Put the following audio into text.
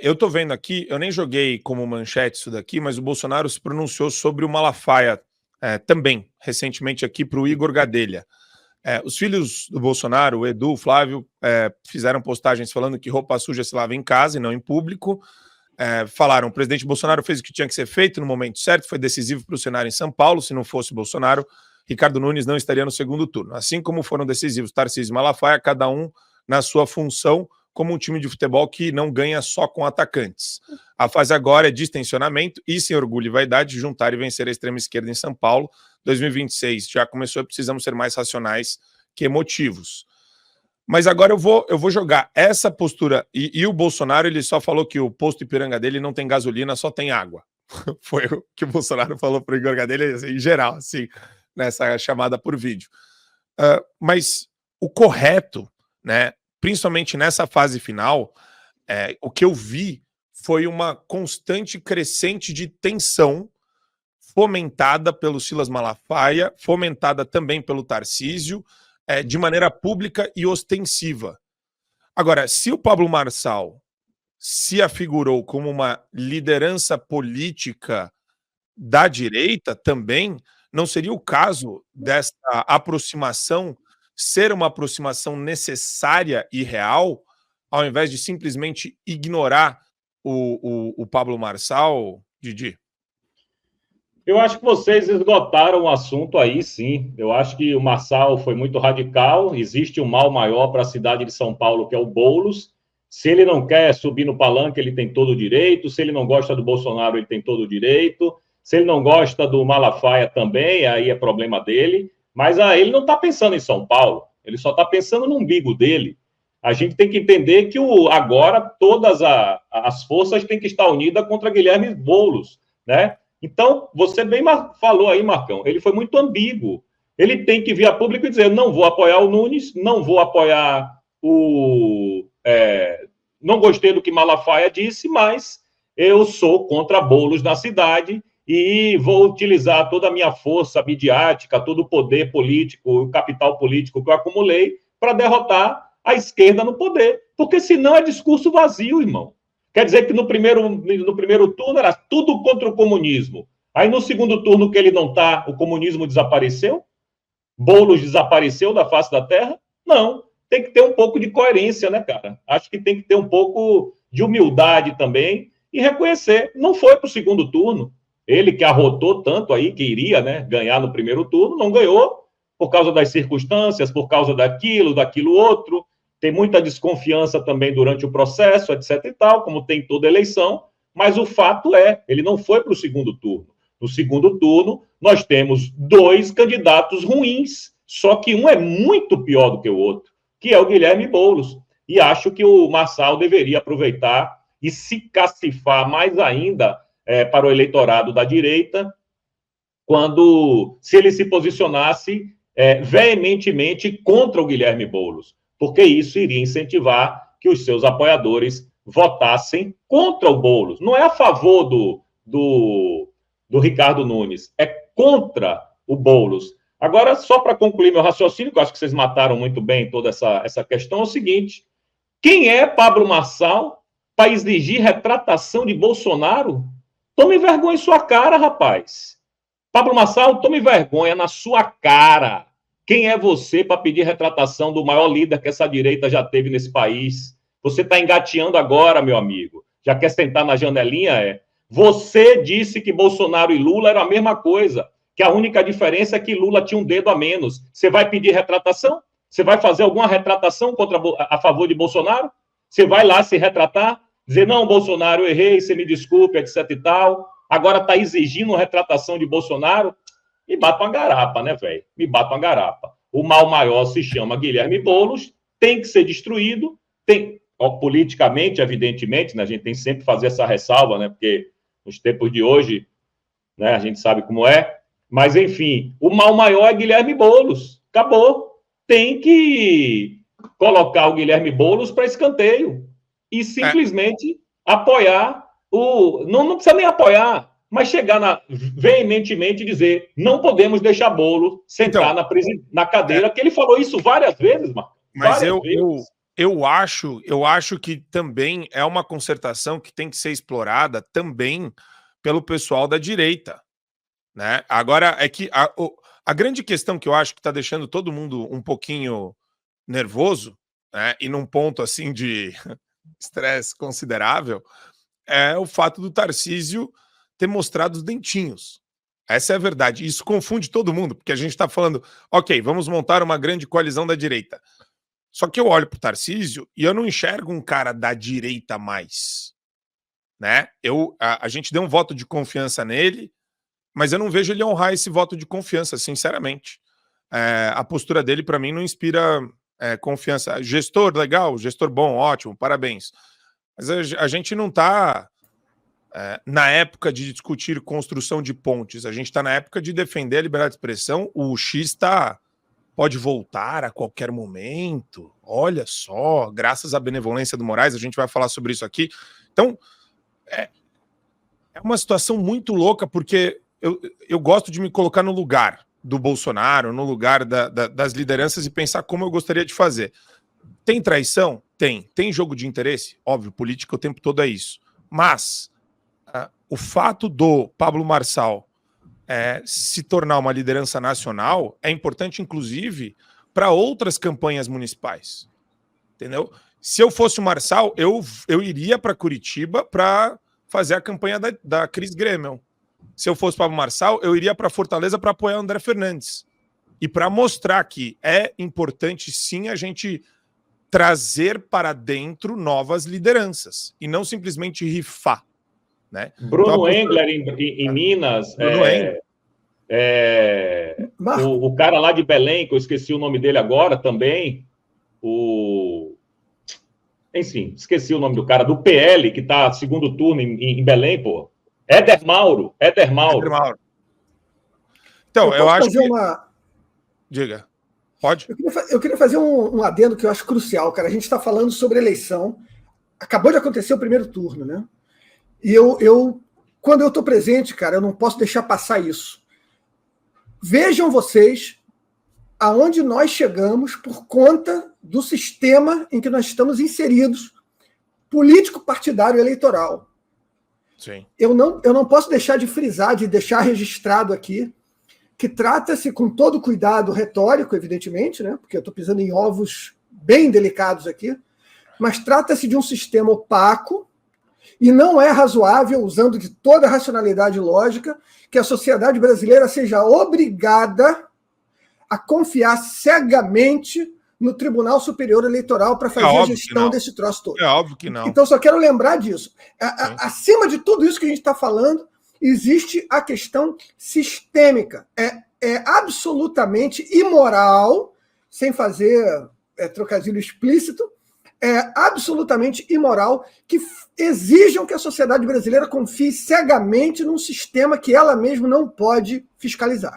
Eu tô vendo aqui, eu nem joguei como manchete isso daqui, mas o Bolsonaro se pronunciou sobre o Malafaia também, recentemente aqui para o Igor Gadelha. Os filhos do Bolsonaro, o Edu, o Flávio, fizeram postagens falando que roupa suja se lava em casa e não em público. Falaram, o presidente Bolsonaro fez o que tinha que ser feito no momento certo, foi decisivo para o cenário em São Paulo. Se não fosse Bolsonaro, Ricardo Nunes não estaria no segundo turno. Assim como foram decisivos Tarcísio e Malafaia, cada um na sua função, como um time de futebol que não ganha só com atacantes. A fase agora é distensionamento e, sem orgulho e vaidade, juntar e vencer a extrema-esquerda em São Paulo. 2026 já começou e precisamos ser mais racionais que emotivos. Mas agora eu vou jogar essa postura. E o Bolsonaro, ele só falou que o posto Ipiranga dele não tem gasolina, só tem água. Foi o que o Bolsonaro falou para o Igor Gadelha, assim, em geral, assim, nessa chamada por vídeo. Mas o correto, né, principalmente nessa fase final, o que eu vi foi uma constante crescente de tensão fomentada pelo Silas Malafaia, fomentada também pelo Tarcísio, de maneira pública e ostensiva. Agora, se o Pablo Marçal se afigurou como uma liderança política da direita também, não seria o caso dessa aproximação ser uma aproximação necessária e real, ao invés de simplesmente ignorar o Pablo Marçal, Didi? Eu acho que vocês esgotaram o assunto aí, sim. Eu acho que o Marçal foi muito radical. Existe um mal maior para a cidade de São Paulo, que é o Boulos. Se ele não quer subir no palanque, ele tem todo o direito. Se ele não gosta do Bolsonaro, ele tem todo o direito. Se ele não gosta do Malafaia também, aí é problema dele. Mas ele não está pensando em São Paulo. Ele só está pensando no umbigo dele. A gente tem que entender que agora todas as forças têm que estar unidas contra Guilherme Boulos, né? Então, você bem falou aí, Marcão, ele foi muito ambíguo. Ele tem que vir a público e dizer, não vou apoiar o Nunes, não vou apoiar não gostei do que Malafaia disse, mas eu sou contra Boulos na cidade e vou utilizar toda a minha força midiática, todo o poder político, o capital político que eu acumulei para derrotar a esquerda no poder. Porque senão é discurso vazio, irmão. Quer dizer que no primeiro turno era tudo contra o comunismo. Aí no segundo turno que ele não está, o comunismo desapareceu? Boulos desapareceu da face da terra? Não. Tem que ter um pouco de coerência, né, cara? Acho que tem que ter um pouco de humildade também e reconhecer. Não foi para o segundo turno. Ele que arrotou tanto aí, que iria, né, ganhar no primeiro turno, não ganhou por causa das circunstâncias, por causa daquilo outro. Tem muita desconfiança também durante o processo, etc e tal, como tem toda eleição, mas o fato ele não foi para o segundo turno. No segundo turno, nós temos dois candidatos ruins, só que um é muito pior do que o outro, que é o Guilherme Boulos. E acho que o Marçal deveria aproveitar e se cacifar mais ainda para o eleitorado da direita, se ele se posicionasse veementemente contra o Guilherme Boulos, porque isso iria incentivar que os seus apoiadores votassem contra o Boulos. Não é a favor do Ricardo Nunes, é contra o Boulos. Agora, só para concluir meu raciocínio, que eu acho que vocês mataram muito bem toda essa questão, é o seguinte: quem é Pablo Marçal para exigir retratação de Bolsonaro? Tome vergonha em sua cara, rapaz. Pablo Marçal, tome vergonha na sua cara. Quem é você para pedir retratação do maior líder que essa direita já teve nesse país? Você está engateando agora, meu amigo. Já quer sentar na janelinha? Você disse que Bolsonaro e Lula eram a mesma coisa, que a única diferença é que Lula tinha um dedo a menos. Você vai pedir retratação? Você vai fazer alguma retratação a favor de Bolsonaro? Você vai lá se retratar? Dizer, não, Bolsonaro, eu errei, você me desculpe, etc e tal. Agora está exigindo retratação de Bolsonaro? Me bata uma garapa, né, velho? Me bata uma garapa. O mal maior se chama Guilherme Boulos, tem que ser destruído, politicamente, evidentemente, né, a gente tem que sempre fazer essa ressalva, né, porque nos tempos de hoje, né, a gente sabe como é, mas, enfim, o mal maior é Guilherme Boulos. Acabou. Tem que colocar o Guilherme Boulos para escanteio e simplesmente apoiar não precisa nem apoiar, mas chegar veementemente e dizer, não podemos deixar Boulos sentar na cadeira, que ele falou isso várias vezes, Marcos. Mas Eu acho que também é uma concertação que tem que ser explorada também pelo pessoal da direita, né? Agora, é que a grande questão que eu acho que está deixando todo mundo um pouquinho nervoso, né, e num ponto assim de estresse considerável, é o fato do Tarcísio ter mostrado os dentinhos. Essa é a verdade. Isso confunde todo mundo, porque a gente está falando, ok, vamos montar uma grande coalizão da direita. Só que eu olho para o Tarcísio e eu não enxergo um cara da direita mais, né? A gente deu um voto de confiança nele, mas eu não vejo ele honrar esse voto de confiança, sinceramente. A postura dele, para mim, não inspira confiança. Gestor legal, gestor bom, ótimo, parabéns. Mas a gente não está na época de discutir construção de pontes, a gente está na época de defender a liberdade de expressão. O X pode voltar a qualquer momento. Olha só, graças à benevolência do Moraes, a gente vai falar sobre isso aqui. Então, é uma situação muito louca, porque eu gosto de me colocar no lugar do Bolsonaro, no lugar das lideranças e pensar como eu gostaria de fazer. Tem traição? Tem. Tem jogo de interesse? Óbvio, política o tempo todo é isso. Mas o fato do Pablo Marçal se tornar uma liderança nacional é importante, inclusive, para outras campanhas municipais. Entendeu? Se eu fosse o Marçal, eu iria para Curitiba para fazer a campanha da Cris Grêmio. Se eu fosse o Pablo Marçal, eu iria para Fortaleza para apoiar o André Fernandes. E para mostrar que é importante, sim, a gente trazer para dentro novas lideranças e não simplesmente rifar. Né? Bruno Engler em Minas, o cara lá de Belém, que eu esqueci o nome dele agora também, enfim, esqueci o nome do cara, do PL, que está segundo turno em Belém, pô. Éder Mauro. Então, eu acho que... uma... Diga. Pode? Eu queria fazer um adendo que eu acho crucial, cara. A gente está falando sobre eleição. Acabou de acontecer o primeiro turno, né? E quando eu estou presente, cara, eu não posso deixar passar isso. Vejam vocês aonde nós chegamos por conta do sistema em que nós estamos inseridos, político, partidário e eleitoral. Sim. Eu não posso deixar de frisar, de deixar registrado aqui, que trata-se, com todo cuidado retórico, evidentemente, né? Porque eu estou pisando em ovos bem delicados aqui, mas trata-se de um sistema opaco, e não é razoável, usando de toda a racionalidade lógica, que a sociedade brasileira seja obrigada a confiar cegamente no Tribunal Superior Eleitoral para fazer a gestão desse troço todo. É óbvio que não. Então, só quero lembrar disso. Acima de tudo isso que a gente está falando, existe a questão sistêmica. É absolutamente imoral, sem fazer trocadilho explícito, é absolutamente imoral que exijam que a sociedade brasileira confie cegamente num sistema que ela mesma não pode fiscalizar.